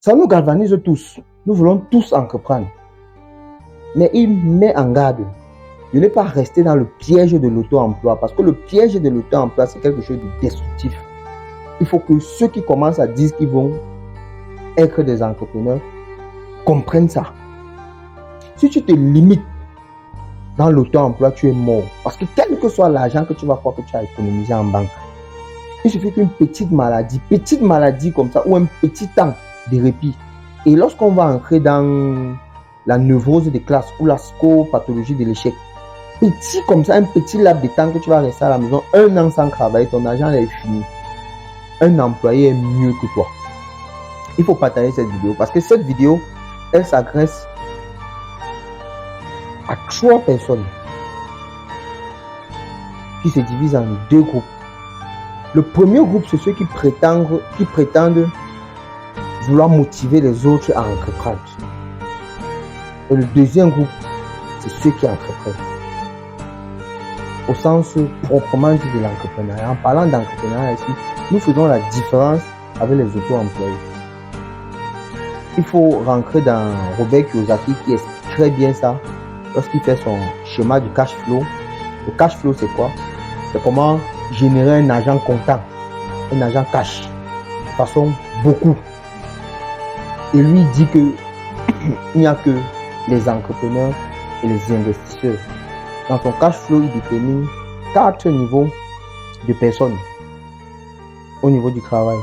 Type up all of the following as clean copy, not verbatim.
Ça nous galvanise tous. Nous voulons tous entreprendre. Mais il met en garde de ne pas rester dans le piège de l'auto-emploi. Parce que le piège de l'auto-emploi, c'est quelque chose de destructif. Il faut que ceux qui commencent à dire qu'ils vont être des entrepreneurs comprennent ça. Si tu te limites dans l'auto-emploi, tu es mort. Parce que quel que soit l'argent que tu vas croire que tu as économisé en banque, il suffit qu'une petite maladie comme ça, ou un petit temps de répit. Et lorsqu'on va entrer dans la névrose de classe ou la scopathologie de l'échec, petit comme ça, un petit laps de temps que tu vas rester à la maison, 1 an sans travailler, ton argent est fini. Un employé est mieux que toi. Il faut partager cette vidéo parce que cette vidéo, elle s'adresse à 3 personnes qui se divisent en 2 groupes. Le premier groupe, c'est ceux qui prétendent vouloir motiver les autres à entreprendre. Et le deuxième groupe, c'est ceux qui entreprennent. Au sens proprement dit de l'entrepreneuriat. En parlant d'entrepreneuriat ici, nous faisons la différence avec les auto-employés. Il faut rentrer dans Robert Kiyosaki qui explique très bien ça lorsqu'il fait son schéma du cash flow. Le cash flow, c'est quoi? C'est comment générer un argent comptant, un argent cash, de façon beaucoup. Et lui dit que il n'y a que les entrepreneurs et les investisseurs. Dans son cash flow, il détermine 4 niveaux de personnes au niveau du travail.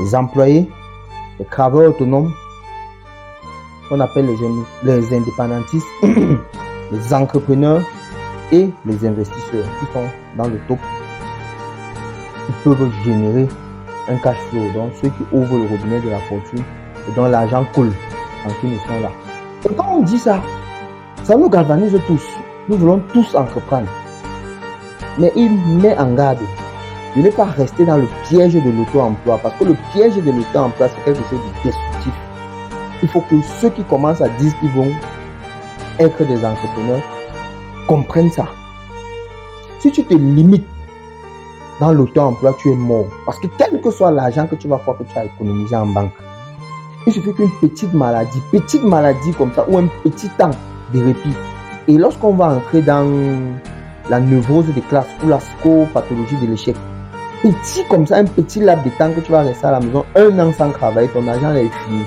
Les employés, les travailleurs autonomes, qu'on appelle les indépendantistes, les entrepreneurs et les investisseurs qui sont dans le top. Ils peuvent générer un cash flow, donc ceux qui ouvrent le robinet de la fortune et dont l'argent coule quand ils sont là. Et quand on dit ça, ça nous galvanise tous. Nous voulons tous entreprendre. Mais il met en garde de ne pas rester dans le piège de l'auto-emploi. Parce que le piège de l'auto-emploi, c'est quelque chose de destructif. Il faut que ceux qui commencent à dire qu'ils vont être des entrepreneurs comprennent ça. Si tu te limites dans l'auto-emploi, tu es mort. Parce que quel que soit l'argent que tu vas croire que tu as économisé en banque, il suffit qu'une petite maladie comme ça, ou un petit temps de répit. Et lorsqu'on va entrer dans la névrose de classe ou la scopathologie de l'échec, petit comme ça, un petit laps de temps que tu vas rester à la maison, 1 an sans travailler, ton argent est fini.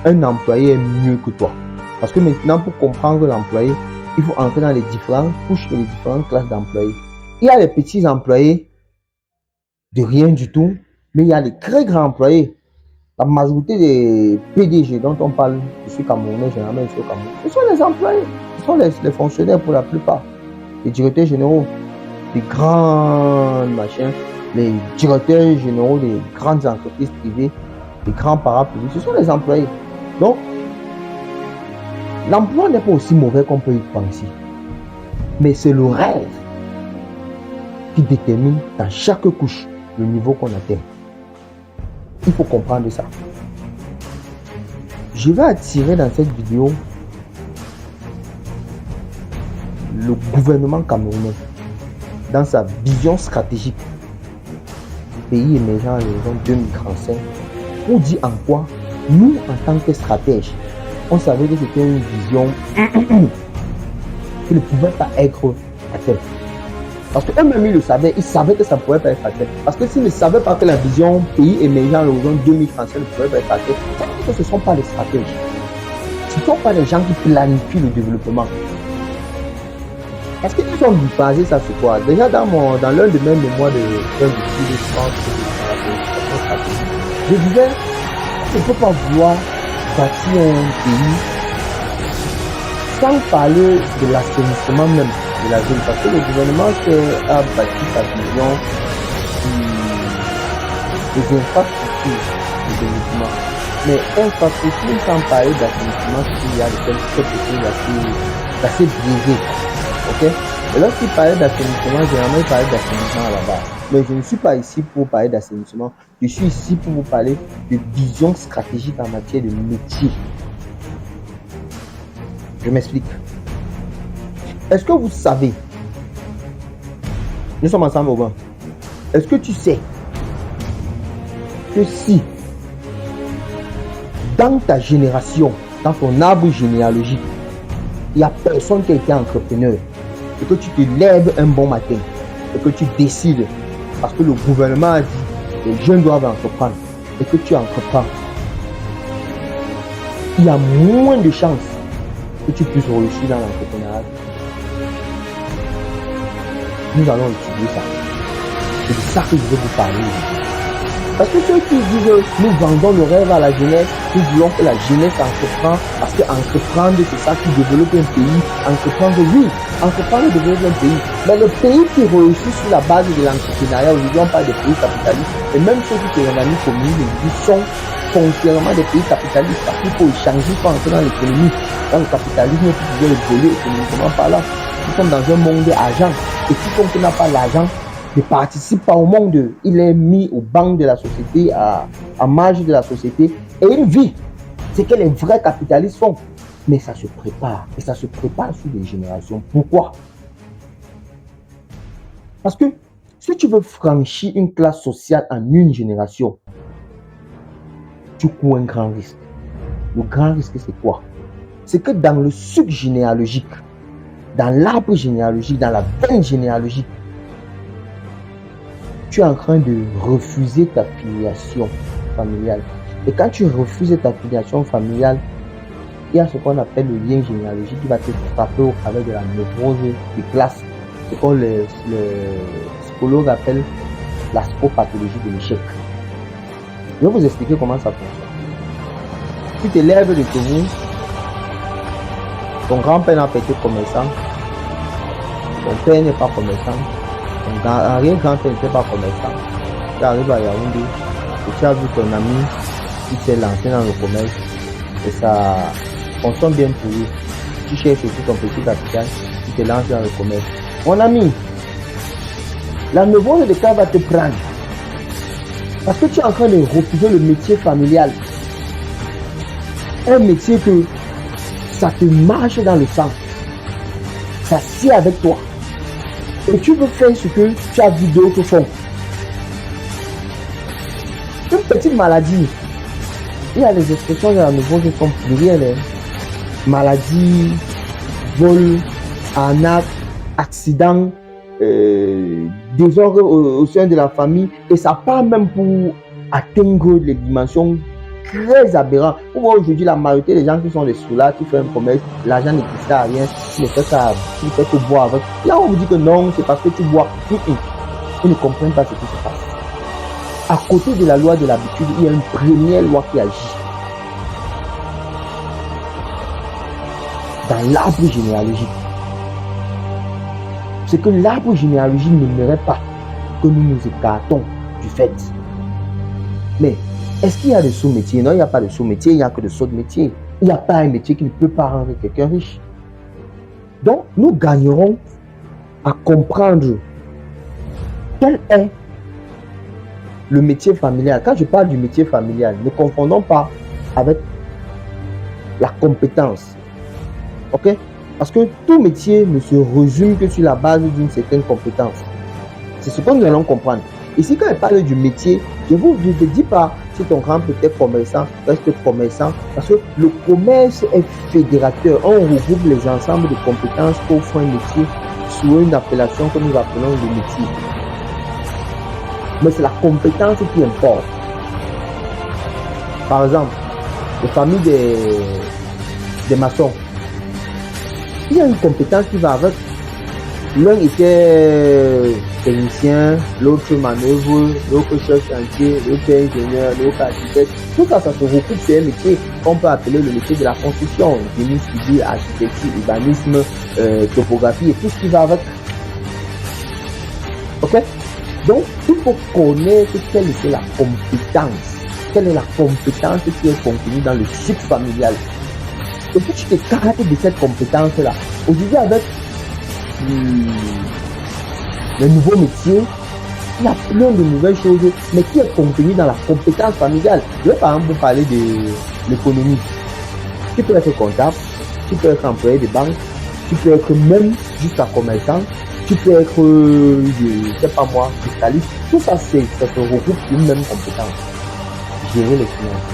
Un employé est mieux que toi. Parce que maintenant, pour comprendre l'employé, il faut entrer dans les différentes couches et les différentes classes d'employés. Il y a les petits employés de rien du tout, mais il y a les très grands employés. La majorité des PDG dont on parle, je suis camerounais, généralement ici au Cameroun, ce sont les employés, ce sont les fonctionnaires pour la plupart. Les directeurs généraux des grandes machines, les directeurs généraux des grandes entreprises privées, les grands parapublics, ce sont les employés. Donc, l'emploi n'est pas aussi mauvais qu'on peut y penser. Mais c'est le rêve qui détermine dans chaque couche le niveau qu'on atteint. Il faut comprendre ça. Je vais attirer dans cette vidéo le gouvernement camerounais dans sa vision stratégique du pays émergent à l'horizon 2035 pour dire en quoi nous, en tant que stratèges, on savait que c'était une vision qui ne pouvait pas être atteinte. Parce qu'eux-mêmes, ils le savaient, ils savaient que ça ne pouvait pas être atteint. Parce que s'ils ne savaient pas que la vision pays émergent à l'horizon 2035 ne pouvait pas être atteinte, ça veut dire que ce ne sont pas les stratèges. Ce ne sont pas les gens qui planifient le développement. Parce qu'ils ont basé ça sur quoi? Déjà dans l'un de mes mémoires de je disais, on ne peut pas vouloir bâtir un pays sans parler de l'assainissement même de la ville. Parce que le gouvernement a bâti sa vision des infrastructures de développement. Mais infrastructure sans parler d'assainissement, il y a quelque chose d'assez biaisé. Ok? Et lorsqu'il parlait d'assainissement, généralement il parlait d'assainissement à la base. Mais je ne suis pas ici pour parler d'assainissement. Je suis ici pour vous parler de vision stratégique en matière de métier. Je m'explique. Est-ce que vous savez, nous sommes ensemble au banc, est-ce que tu sais que si dans ta génération, dans ton arbre généalogique, il n'y a personne qui a été entrepreneur, et que tu te lèves un bon matin, et que tu décides, parce que le gouvernement a dit, les jeunes doivent entreprendre, et que tu entreprends, il y a moins de chances que tu puisses réussir dans l'entrepreneuriat. Nous allons étudier ça. C'est de ça que je vais vous parler. Parce que ceux qui disent nous vendons le rêve à la jeunesse, nous voulons que la jeunesse entreprend, parce que entreprendre c'est ça qui développe un pays. Entreprendre, oui, entreprendre développe un pays. Mais le pays qui réussit sur la base de l'entrepreneuriat, aujourd'hui on parle des pays capitalistes, et même ceux qui sont dans les communes, ils sont foncièrement des pays capitalistes, parce qu'il faut échanger, il faut entrer dans l'économie. Dans le capitalisme, tu peux évoluer économiquement par là. Nous sommes dans un monde d'argent, et quiconque n'a pas l'argent ne participe pas au monde. Il est mis au banc de la société, à marge de la société, et il vit. C'est que les vrais capitalistes font. Mais ça se prépare, et ça se prépare sur des générations. Pourquoi? Parce que si tu veux franchir une classe sociale en une génération, tu cours un grand risque. Le grand risque, c'est quoi? C'est que dans le suc généalogique, dans l'arbre généalogique, dans la veine généalogique, tu es en train de refuser ta filiation familiale. Et quand tu refuses ta filiation familiale, il y a ce qu'on appelle le lien généalogique qui va te frapper au travers de la névrose de classe. Ce qu'on le psychologue appelle la scopathologie de l'échec. Je vais vous expliquer comment ça fonctionne. Tu te lèves de chez vous, ton grand-père n'a pas été commerçant, ton père n'est pas commerçant, ton arrière-grand-père n'était pas commerçant. Tu arrives à Yaoundé et tu as vu ton ami qui s'est lancé dans le commerce et ça fonctionne bien pour lui. Tu cherches aussi ton petit capital, tu te lances dans le commerce. Mon ami, la névrose de cas va te prendre. Parce que tu es en train de refuser le métier familial. Un métier que ça te marche dans le sang. Ça sied avec toi. Et tu veux faire ce que tu as vu d'autres font. Une petite maladie. Il y a des expressions de la névrose qui sont plurielles. Maladie, vol, arnaque, accident, désordre au sein de la famille, et ça part même pour atteindre les dimensions très aberrantes. Pour voir aujourd'hui la majorité des gens qui sont des sous-là, qui font un commerce, l'argent ne sert à rien, tu ne fais ça, tu ne fais que boire avec. Là on vous dit que non, c'est parce que tu bois. Ils ne comprennent pas ce qui se passe. À côté de la loi de l'habitude, il y a une première loi qui agit. Dans l'arbre généalogique. C'est que l'arbre généalogique n'aimerait pas que nous nous écartons du fait. Mais est-ce qu'il y a des sous-métiers? Non, il n'y a pas de sous-métiers, il n'y a que de sous-métiers. Il n'y a pas un métier qui ne peut pas rendre quelqu'un riche. Donc, nous gagnerons à comprendre quel est le métier familial. Quand je parle du métier familial, ne confondons pas avec la compétence. Ok? Parce que tout métier ne se résume que sur la base d'une certaine compétence. C'est ce que nous allons comprendre. Ici, quand je parle du métier, je ne vous dis pas si ton grand-père était commerçant, reste commerçant, parce que le commerce est fédérateur. On regroupe les ensembles de compétences pour faire un métier sous une appellation que nous appelons le métier. Mais c'est la compétence qui importe. Par exemple, les familles des maçons. Il y a une compétence qui va avec. L'un était technicien, l'autre manœuvre, l'autre chef chantier, l'autre ingénieur, l'autre architecte. Tout ça, ça se recoupe sur un métier qu'on peut appeler le métier de la construction, génie civil, architecture, urbanisme, topographie et tout ce qui va avec. Ok? Donc, il faut connaître quelle est la compétence. Quelle est la compétence qui est contenue dans le cycle familial. Et puis tu t'écartes de cette compétence-là. Aujourd'hui, avec les nouveaux métiers, il y a plein de nouvelles choses, mais qui est contenu dans la compétence familiale. Je vais par exemple vous parler de l'économie. Tu peux être comptable, tu peux être employé de banque, tu peux être même jusqu'à commerçant, tu peux être, je sais pas moi, fiscaliste. Tout ça, ça se regroupe une même compétence. Gérer les finances.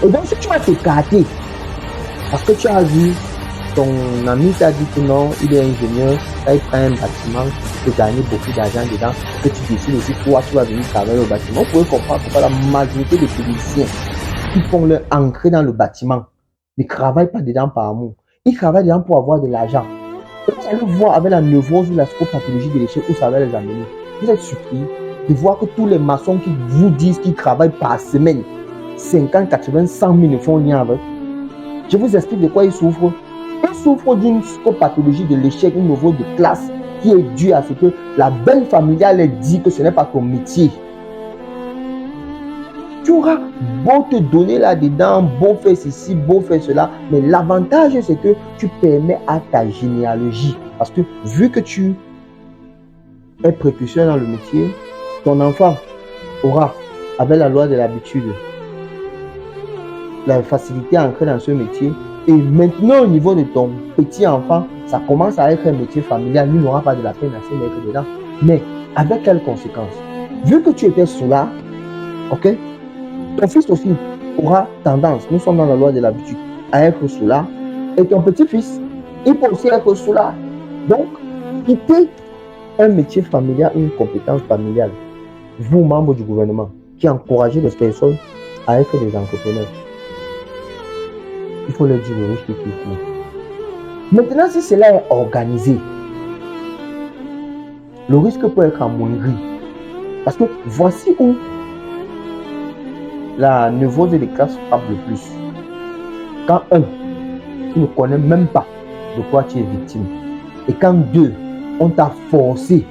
Et donc, si tu vas t'écarter, parce que tu as vu, ton ami t'a dit que non, il est ingénieur, là, il prend un bâtiment, il peut gagner beaucoup d'argent dedans, que tu décides aussi, toi, tu vas venir travailler au bâtiment. Vous pouvez comprendre pourquoi la majorité des techniciens qui font leur entrée dans le bâtiment ne travaillent pas dedans par amour. Ils travaillent dedans pour avoir de l'argent. Et vous allez voir avec la neurose ou la scopathologie de l'échec où ça va les amener. Vous êtes surpris de voir que tous les maçons qui vous disent qu'ils travaillent par semaine, 50, 80, 100 000 ne font rien avec. Je vous explique de quoi ils souffrent. Ils souffrent d'une scopathologie de l'échec au niveau de classe qui est due à ce que la belle familiale leur dit que ce n'est pas ton métier. Tu auras beau te donner là-dedans, beau faire ceci, beau faire cela, mais l'avantage c'est que tu permets à ta généalogie. Parce que vu que tu es précurseur dans le métier, ton enfant aura, avec la loi de l'habitude, la facilité à entrer dans ce métier. Et maintenant, au niveau de ton petit enfant, ça commence à être un métier familial. Lui n'aura pas de la peine à se mettre dedans. Mais avec quelles conséquences? Vu que tu étais sous là, ok, ton fils aussi aura tendance, nous sommes dans la loi de l'habitude, à être sous là. Et ton petit-fils, il peut aussi être sous là. Donc, quitter un métier familial, une compétence familiale, vous, membres du gouvernement, qui encouragez les personnes à être des entrepreneurs, il faut leur dire le risque qu'il faut. Maintenant, si cela est organisé, le risque peut être amoindri. Parce que voici où la neurose des classes frappe le plus. Quand un, tu ne connais même pas de quoi tu es victime. Et quand deux, on t'a forcé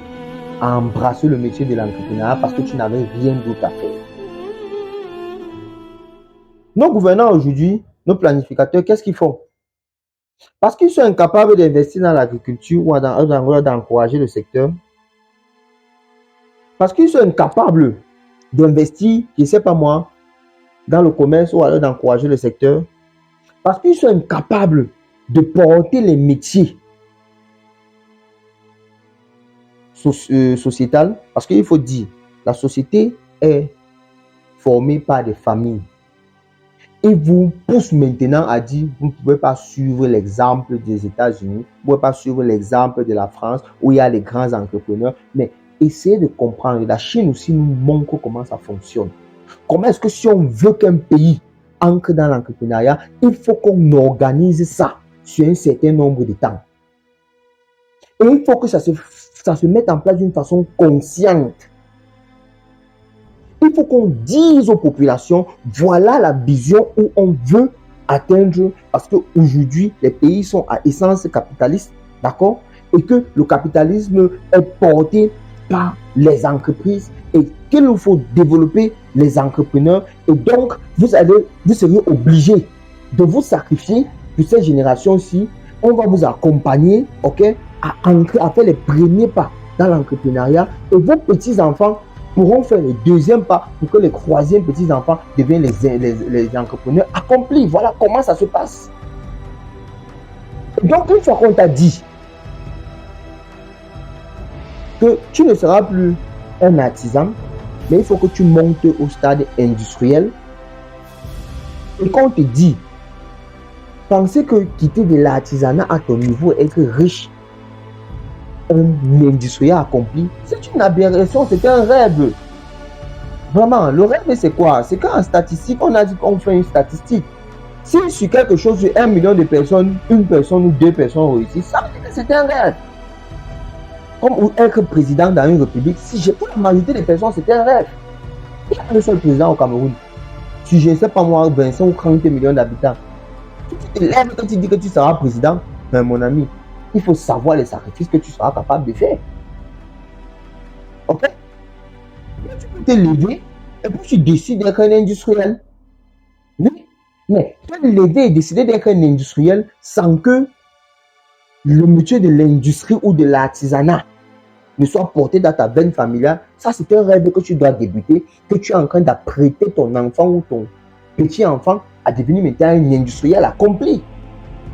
à embrasser le métier de l'entrepreneuriat parce que tu n'avais rien d'autre à faire. Nos gouvernants aujourd'hui, nos planificateurs, qu'est-ce qu'ils font? Parce qu'ils sont incapables d'investir dans l'agriculture ou d'encourager le secteur. Parce qu'ils sont incapables d'investir, je ne sais pas moi, dans le commerce ou alors d'encourager le secteur. Parce qu'ils sont incapables de porter les métiers sociétal, parce qu'il faut dire, la société est formée par des familles. Ils vous poussent maintenant à dire, vous ne pouvez pas suivre l'exemple des États-Unis, vous ne pouvez pas suivre l'exemple de la France, où il y a les grands entrepreneurs, mais essayez de comprendre. La Chine aussi nous montre comment ça fonctionne. Comment est-ce que si on veut qu'un pays entre dans l'entrepreneuriat, il faut qu'on organise ça sur un certain nombre de temps. Et il faut que ça se mette en place d'une façon consciente. Il faut qu'on dise aux populations, voilà la vision où on veut atteindre, parce qu'aujourd'hui, les pays sont à essence capitaliste, d'accord? Et que le capitalisme est porté par les entreprises et qu'il nous faut développer les entrepreneurs. Et donc, vous serez obligés de vous sacrifier pour cette génération-ci. On va vous accompagner, ok, à faire les premiers pas dans l'entrepreneuriat. Et vos petits-enfants pourront faire le deuxième pas pour que les troisièmes petits-enfants deviennent les entrepreneurs accomplis. Voilà comment ça se passe. Et donc, une fois qu'on t'a dit que tu ne seras plus un artisan, mais il faut que tu montes au stade industriel. Et quand on te dit, pensez que quitter de l'artisanat à ton niveau, être riche, un industriel accompli, c'est une aberration, c'est un rêve. Vraiment, le rêve c'est quoi? C'est qu'en statistique, on a dit qu'on fait une statistique. Si sur quelque chose, sur 1 million de personnes, une personne ou deux personnes réussissent, ça veut dire que c'est un rêve. Comme être président dans une république, si j'ai pour la majorité des personnes, c'est un rêve. Il y a un seul président au Cameroun. Si je ne sais pas moi, 25 ou 30 millions d'habitants, tu te lèves quand tu dis que tu seras président, ben mon ami, il faut savoir les sacrifices que tu seras capable de faire. Ok? Tu peux te lever et puis tu décides d'être un industriel. Oui, mais tu peux te lever et décider d'être un industriel sans que le métier de l'industrie ou de l'artisanat ne soit porté dans ta veine familiale. Ça, c'est un rêve que tu dois débuter, que tu es en train d'apprêter ton enfant ou ton petit enfant à devenir maintenant un industriel accompli.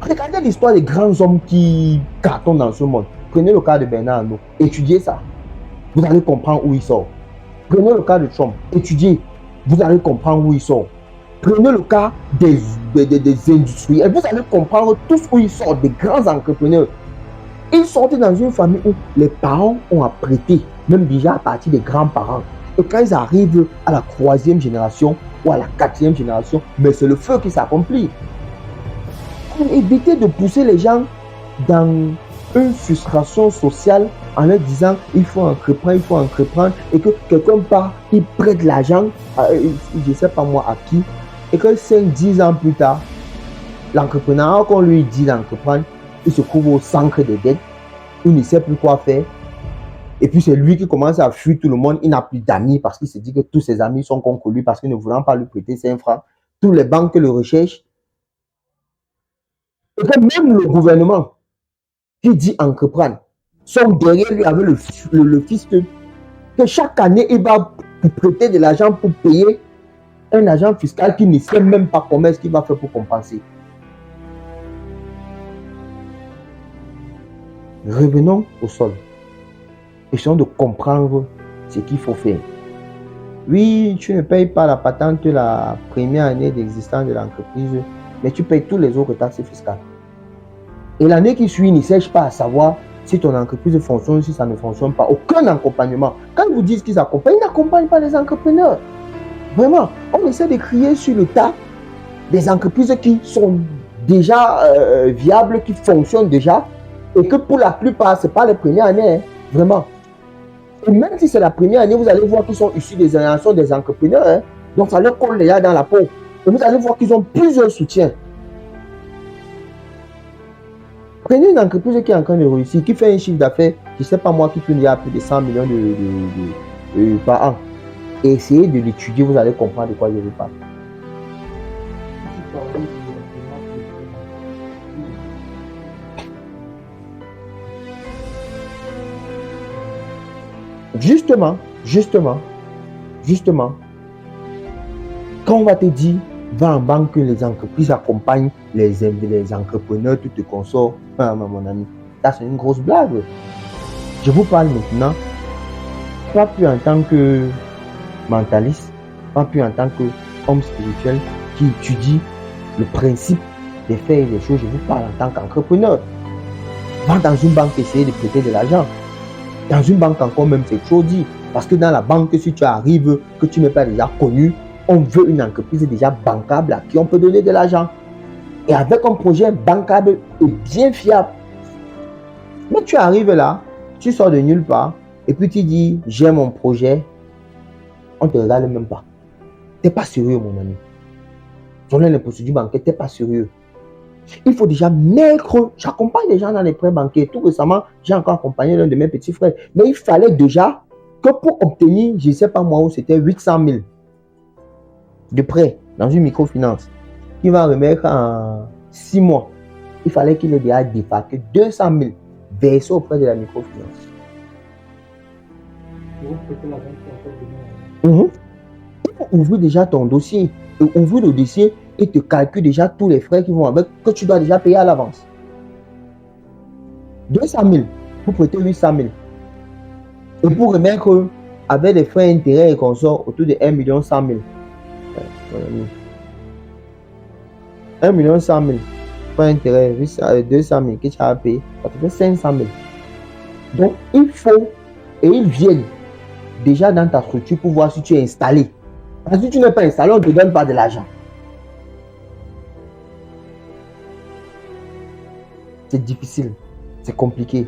Regardez l'histoire des grands hommes qui cartonnent dans ce monde. Prenez le cas de Bernard Arnault, étudiez ça. Vous allez comprendre où il sort. Prenez le cas de Trump, étudiez. Vous allez comprendre où il sort. Prenez le cas des industriels. Vous allez comprendre tous où ils sortent, des grands entrepreneurs. Ils sortent dans une famille où les parents ont apprêté, même déjà à partir des grands-parents. Et quand ils arrivent à la 3e génération ou à la 4e génération, mais c'est le feu qui s'accomplit. Évitez de pousser les gens dans une frustration sociale en leur disant il faut entreprendre et que quelqu'un part, il prête l'argent, je ne sais pas moi à qui, et que 5-10 ans plus tard, l'entrepreneur qu'on lui dit d'entreprendre, il se trouve au centre des dettes, il ne sait plus quoi faire, et puis c'est lui qui commence à fuir tout le monde, il n'a plus d'amis parce qu'il se dit que tous ses amis sont contre lui parce qu'ils ne voulant pas lui prêter 5 francs, tous les banques le recherchent, et que même le gouvernement qui dit entreprendre sont derrière lui avec le fisc, que chaque année il va prêter de l'argent pour payer un agent fiscal qui ne sait même pas comment est-ce qu'il va faire pour compenser. Revenons au sol. Essayons de comprendre ce qu'il faut faire. Oui, tu ne payes pas la patente la première année d'existence de l'entreprise, mais tu payes tous les autres taxes fiscales. Et l'année qui suit, ne cherche pas à savoir si ton entreprise fonctionne, si ça ne fonctionne pas. Aucun accompagnement. Quand ils vous disent qu'ils accompagnent, ils n'accompagnent pas les entrepreneurs. Vraiment, on essaie de crier sur le tas des entreprises qui sont déjà viables, qui fonctionnent déjà, et que pour la plupart, ce n'est pas les premières années, hein, vraiment. Et même si c'est la première année, vous allez voir qu'ils sont issus des organisations des entrepreneurs, hein, donc ça leur colle déjà dans la peau. Et vous allez voir qu'ils ont plusieurs soutiens. Prenez une entreprise qui est en train de réussir, qui fait un chiffre d'affaires, je ne sais pas moi, qui tourne à plus de 100 millions par an. Et essayez de l'étudier, vous allez comprendre de quoi je vous parle. Justement, quand on va te dire, va en banque, les entreprises accompagnent les entrepreneurs, tout te consort, mon ami, ça c'est une grosse blague. Je vous parle maintenant, pas plus en tant que mentaliste, pas plus en tant qu'homme spirituel qui étudie le principe des faits et des choses. Je vous parle en tant qu'entrepreneur. Va dans une banque essayer de prêter de l'argent. Dans une banque encore même, c'est trop dit. Parce que dans la banque, si tu arrives, que tu n'es pas déjà connu, on veut une entreprise déjà bancable à qui on peut donner de l'argent. Et avec un projet bancable et bien fiable. Mais tu arrives là, tu sors de nulle part, et puis tu dis, j'ai mon projet, on ne te regarde même pas. Tu n'es pas sérieux, mon ami. Selon les procédures bancaires, tu n'es pas sérieux. Il faut déjà mettre, j'accompagne les gens dans les prêts bancaires. Tout récemment, j'ai encore accompagné l'un de mes petits frères. Mais il fallait déjà que pour obtenir, je ne sais pas moi où c'était 800 000 de prêt dans une microfinance, qui va remettre en 6 mois. Il fallait qu'il ait déjà défalqué 200 000 versés auprès de la microfinance. Il faut ouvrir déjà ton dossier. Et ouvrir le dossier et te calcule déjà tous les frais qui vont avec, que tu dois déjà payer à l'avance. 200 000 pour prêter 800 000. Et pour remettre avec les frais intérêts et consorts autour de 1 100 000. 1 100 000. Frais intérêts, 200 000 que tu as payé, ça te fait 500 000. Donc il faut, et ils viennent déjà dans ta structure pour voir si tu es installé. Parce que si tu n'es pas installé, on ne te donne pas de l'argent. C'est difficile, c'est compliqué.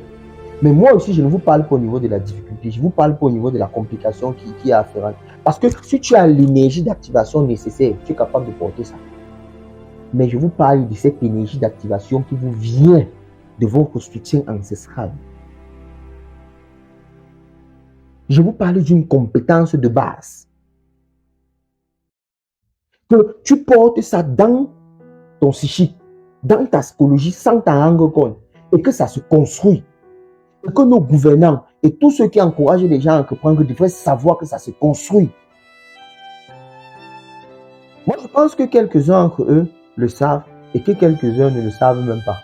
Mais moi aussi, je ne vous parle pas au niveau de la difficulté, je vous parle pas au niveau de la complication qui est afférente. Parce que si tu as l'énergie d'activation nécessaire, tu es capable de porter ça. Mais je vous parle de cette énergie d'activation qui vous vient de votre soutien ancestral. Je vous parle d'une compétence de base. Que tu portes ça dans ton psychique, dans ta psychologie sans t'en rendre compte. Et que ça se construit. Et que nos gouvernants et tous ceux qui encouragent les gens à entreprendre devraient savoir que ça se construit. Moi, je pense que quelques-uns d'entre eux le savent et que quelques-uns ne le savent même pas.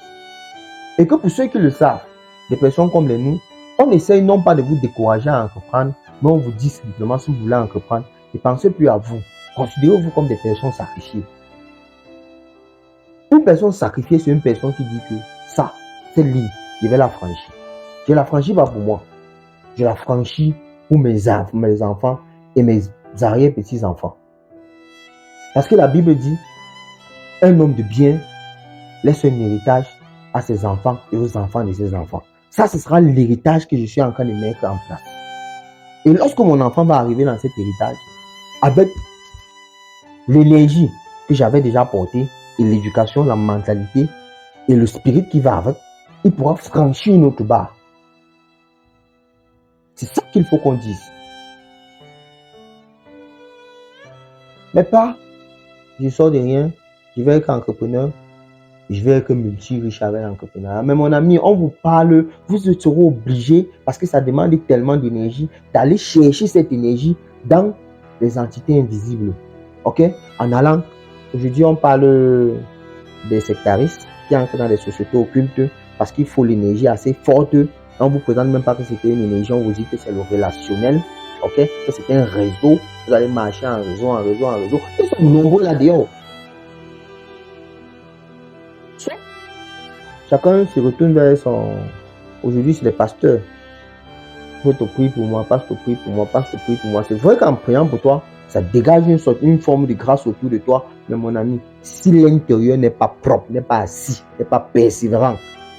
Et que pour ceux qui le savent, des personnes comme les nous, on essaye non pas de vous décourager à entreprendre, mais on vous dit simplement si vous voulez entreprendre, ne pensez plus à vous. Considérez-vous comme des personnes sacrifiées. Une personne sacrifiée, c'est une personne qui dit que ça, cette ligne, je vais la franchir. Je la franchis pas pour moi. Je la franchis pour mes enfants et mes arrière-petits-enfants. Parce que la Bible dit, un homme de bien laisse un héritage à ses enfants et aux enfants de ses enfants. Ça, ce sera l'héritage que je suis en train de mettre en place. Et lorsque mon enfant va arriver dans cet héritage, avec l'énergie que j'avais déjà portée, et l'éducation, la mentalité, et le spirit qui va avec, il pourra franchir une autre barre. C'est ça qu'il faut qu'on dise. Mais pas, je sors de rien, je vais être entrepreneur, je vais être multi-riche avec l'entrepreneuriat. Mais mon ami, on vous parle, vous serez obligé, parce que ça demande tellement d'énergie, d'aller chercher cette énergie dans les entités invisibles. Ok? En allant, aujourd'hui on parle des sectaristes qui entrent dans des sociétés occultes parce qu'il faut l'énergie assez forte. On ne vous présente même pas que c'était une énergie, on vous dit que c'est le relationnel. Ok? Que c'est un réseau. Vous allez marcher en réseau. Ils sont nombreux là-dedans. Chacun se retourne vers son... Aujourd'hui, c'est les pasteurs. Je te prie pour moi, pasteur, prie pour moi, pasteur, prie pour moi. C'est vrai qu'en priant pour toi, ça dégage une forme de grâce autour de toi. Mais mon ami, si l'intérieur n'est pas propre, n'est pas assis, n'est pas persévérant,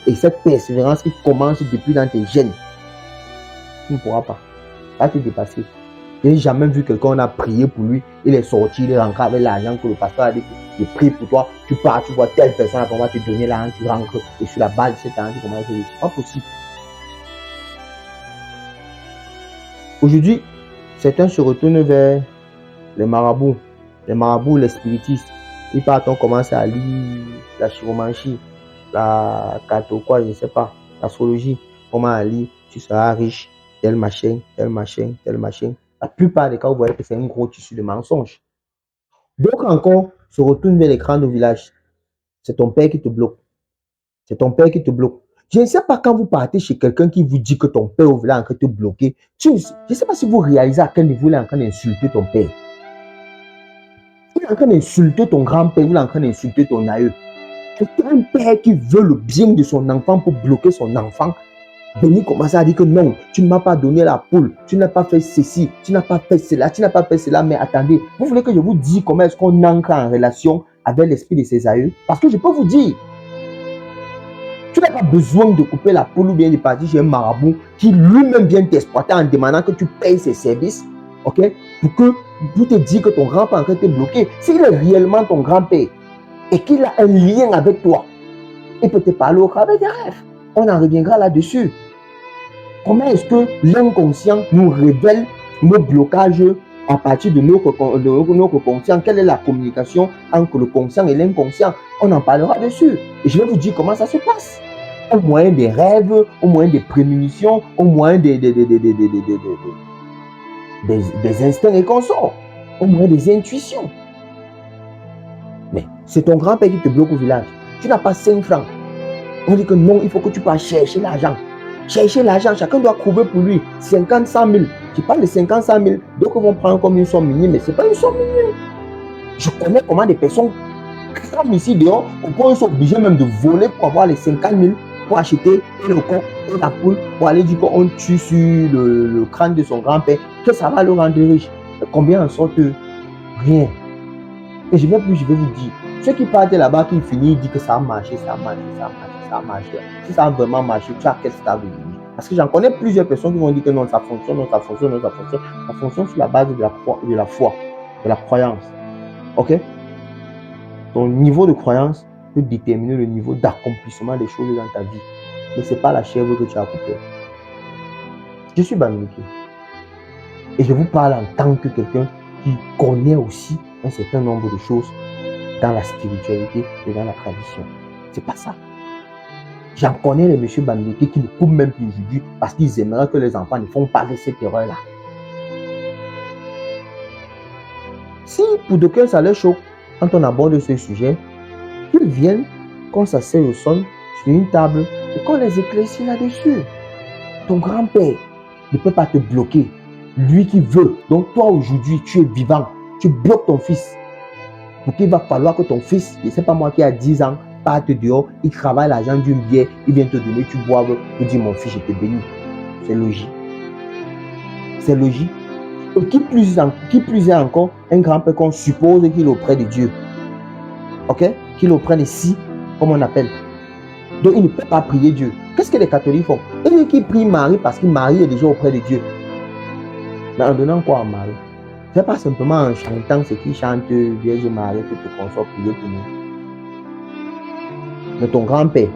et cette persévérance qui commence depuis dans tes gènes, tu ne pourras pas. Ça va te dépasser. Je n'ai jamais vu quelqu'un, on a prié pour lui, il est sorti, il est rentré avec l'argent que le pasteur a dit, je prie pour toi, tu pars, tu vois telle personne, on va te donner l'argent, tu rentres, et sur la base de cet argent, tu commences à dire, c'est pas possible. Aujourd'hui, certains se retournent vers les marabouts, les spiritistes. Ils partent, on commence à lire la chiromancie, la carto, quoi, je ne sais pas, l'astrologie, comment à lire, tu seras riche, tel machin. La plupart des cas, vous voyez que c'est un gros tissu de mensonges. D'autres encore se retournent vers l'écran de village. C'est ton père qui te bloque. C'est ton père qui te bloque. Je ne sais pas quand vous partez chez quelqu'un qui vous dit que ton père est en train de te bloquer. Je ne sais pas si vous réalisez à quel niveau il est en train d'insulter ton père. Il est en train d'insulter ton grand-père, il est en train d'insulter ton aïeux. C'est un père qui veut le bien de son enfant pour bloquer son enfant. Venir commencer à dire que non, tu ne m'as pas donné la poule, tu n'as pas fait ceci, tu n'as pas fait cela, mais attendez, vous voulez que je vous dise comment est-ce qu'on entre en relation avec l'esprit de ses aïeux? Parce que je peux vous dire, tu n'as pas besoin de couper la poule ou bien de partir chez un marabout qui lui-même vient t'exploiter en demandant que tu payes ses services, ok, pour te dire que ton grand-père est bloqué. S'il est réellement ton grand-père et qu'il a un lien avec toi, il peut te parler au travers des rêves. On en reviendra là-dessus. Comment est-ce que l'inconscient nous révèle nos blocages à partir de notre conscient? Quelle est la communication entre le conscient et l'inconscient? On en parlera dessus. Et je vais vous dire comment ça se passe. Au moyen des rêves, au moyen des prémonitions, au moyen des instincts et consorts, au moyen des intuitions. Mais c'est ton grand-père qui te bloque au village. Tu n'as pas 5 francs. On dit que non, il faut que tu passes chercher l'argent. Chercher l'argent, chacun doit trouver pour lui 50, 100 000. Tu parles de 50, 100 000, d'autres vont prendre comme une somme minime, mais ce n'est pas une somme minime. Je connais comment des personnes crament ici dehors, au point où ils sont obligés même de voler pour avoir les 50 000 pour acheter le coq et la poule, pour aller dire qu'on tue sur le crâne de son grand-père, que ça va le rendre riche. Mais combien en sorte? Rien. Et je vais vous dire, ceux qui partent là-bas, qui finissent, ils disent que ça a marché. Si ça a vraiment marché, tu as quel stade de vie? Parce que j'en connais plusieurs personnes qui vont dire que non, ça fonctionne. Ça fonctionne sur la base de la foi, de la croyance. Ok? Ton niveau de croyance peut déterminer le niveau d'accomplissement des choses dans ta vie. Mais ce n'est pas la chèvre que tu as coupée. Je suis Bamileke. Et je vous parle en tant que quelqu'un qui connaît aussi un certain nombre de choses dans la spiritualité et dans la tradition. C'est pas ça. J'en connais les messieurs Bamileke qui ne coupent même plus aujourd'hui parce qu'ils aimeraient que les enfants ne font pas de cette erreur-là. Si pour d'aucuns ça leur choque quand on aborde ce sujet, qu'ils viennent, qu'on s'assied au sol sur une table et qu'on les éclaircit là-dessus. Ton grand-père ne peut pas te bloquer. Lui qui veut. Donc toi aujourd'hui, tu es vivant. Tu bloques ton fils. Pour qu'il va falloir que ton fils, je ne sais pas moi qui a 10 ans, parte dehors, il travaille l'argent d'une bière, il vient te donner, tu bois, tu dis mon fils, je te bénis. C'est logique. C'est logique. Et qui plus est encore, un grand-père qu'on suppose qu'il est auprès de Dieu. Ok? Qu'il est auprès de si, comme on appelle. Donc il ne peut pas prier Dieu. Qu'est-ce que les catholiques font? Ils disent qu'ils prient Marie parce que Marie est déjà auprès de Dieu. Mais en donnant quoi à Marie? C'est pas simplement en chantant ce qui chante Vierge Marie que te console, prier pour nous. Mais ton grand-père,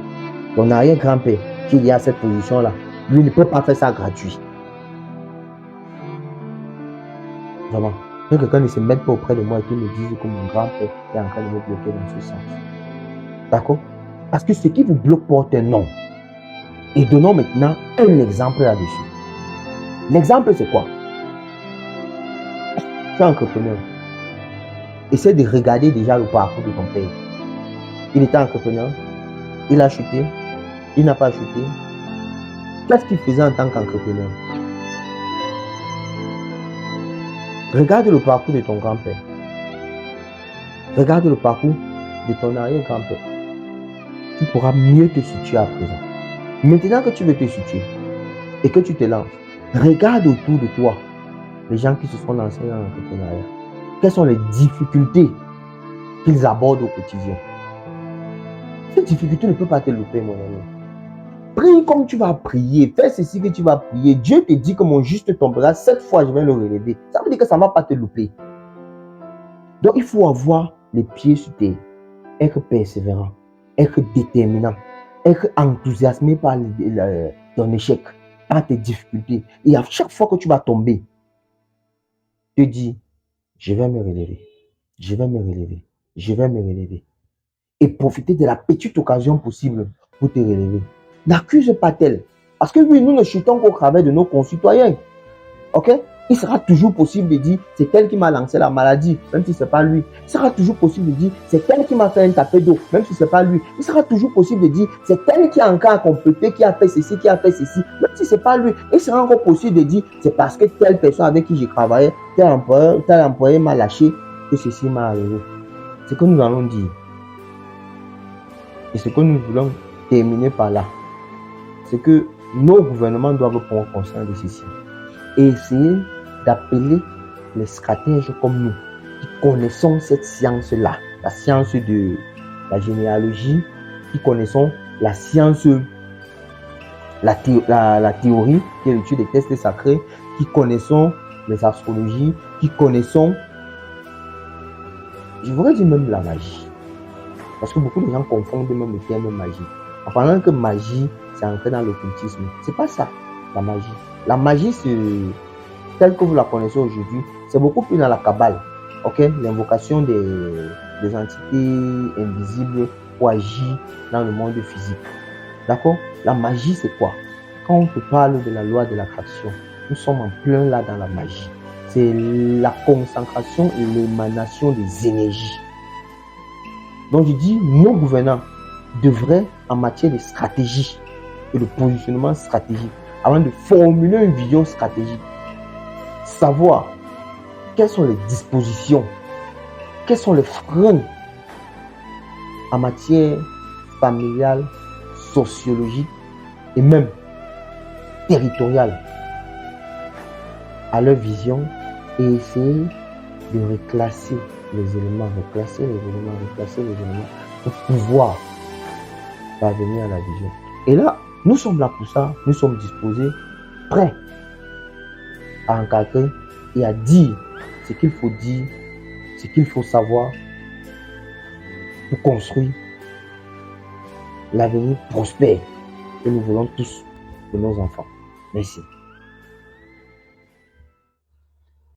ton arrière-grand-père, qui est à cette position-là, lui ne peut pas faire ça gratuit. Vraiment. Que quelqu'un ne se mette pas auprès de moi et qu'il me dise que mon grand-père est en train de me bloquer dans ce sens. D'accord? Parce que ce qui vous bloque porte un nom. Et donnons maintenant un exemple là-dessus. L'exemple, c'est quoi? Tu es entrepreneur. Essaie de regarder déjà le parcours de ton père. Il était entrepreneur. Il a chuté. Il n'a pas chuté. Qu'est-ce qu'il faisait en tant qu'entrepreneur? Regarde le parcours de ton grand-père. Regarde le parcours de ton arrière-grand-père. Tu pourras mieux te situer à présent. Maintenant que tu veux te situer et que tu te lances, regarde autour de toi les gens qui se sont lancés dans l'entrepreneuriat. Quelles sont les difficultés qu'ils abordent au quotidien? Ces difficultés ne peuvent pas te louper, mon ami. Prie comme tu vas prier. Fais ceci que tu vas prier. Dieu te dit que mon juste tombera 7 fois, je vais le relever. Ça veut dire que ça ne va pas te louper. Donc, il faut avoir les pieds sur terre. Être persévérant. Être déterminant. Être enthousiasmé par ton échec, par tes difficultés. Et à chaque fois que tu vas tomber, te dis, je vais me relever. Je vais me relever. Je vais me relever. Et profiter de la petite occasion possible pour te relever. N'accuse pas tel. Parce que oui, nous ne chutons qu'au travers de nos concitoyens. Ok? Il sera toujours possible de dire, c'est elle qui m'a lancé la maladie, même si ce n'est pas lui. Il sera toujours possible de dire, c'est elle qui m'a fait un tapé d'eau, même si ce n'est pas lui. Il sera toujours possible de dire, c'est elle qui a encore complété, qui a fait ceci, qui a fait ceci, même si ce n'est pas lui. Il sera encore possible de dire, c'est parce que telle personne avec qui j'ai travaillé, tel employé m'a lâché, que ceci m'est arrivé. C'est ce que nous allons dire. Et ce que nous voulons terminer par là, c'est que nos gouvernements doivent prendre conscience de ceci et essayer d'appeler les stratèges comme nous, qui connaissons cette science-là, la science de la généalogie, qui connaissons la science, la théorie, qui est l'étude des textes sacrés, qui connaissons les astrologies, qui connaissons, je voudrais dire même la magie. Parce que beaucoup de gens confondent même le terme magie. En parlant que magie, c'est entrer dans l'occultisme. C'est pas ça, la magie. La magie, c'est telle que vous la connaissez aujourd'hui, c'est beaucoup plus dans la Kabbale. Ok? L'invocation des entités invisibles pour agir dans le monde physique. D'accord? La magie, c'est quoi? Quand on te parle de la loi de l'attraction, nous sommes en plein là dans la magie. C'est la concentration et l'émanation des énergies. Donc je dis, nos gouvernants devraient, en matière de stratégie et de positionnement stratégique, avant de formuler une vision stratégique, savoir quelles sont les dispositions, quels sont les freins en matière familiale, sociologique et même territoriale à leur vision et essayer de reclasser les éléments, pour pouvoir parvenir à la vision. Et là, nous sommes là pour ça, nous sommes disposés, prêts à encadrer et à dire ce qu'il faut dire, ce qu'il faut savoir pour construire l'avenir prospère que nous voulons tous de nos enfants. Merci.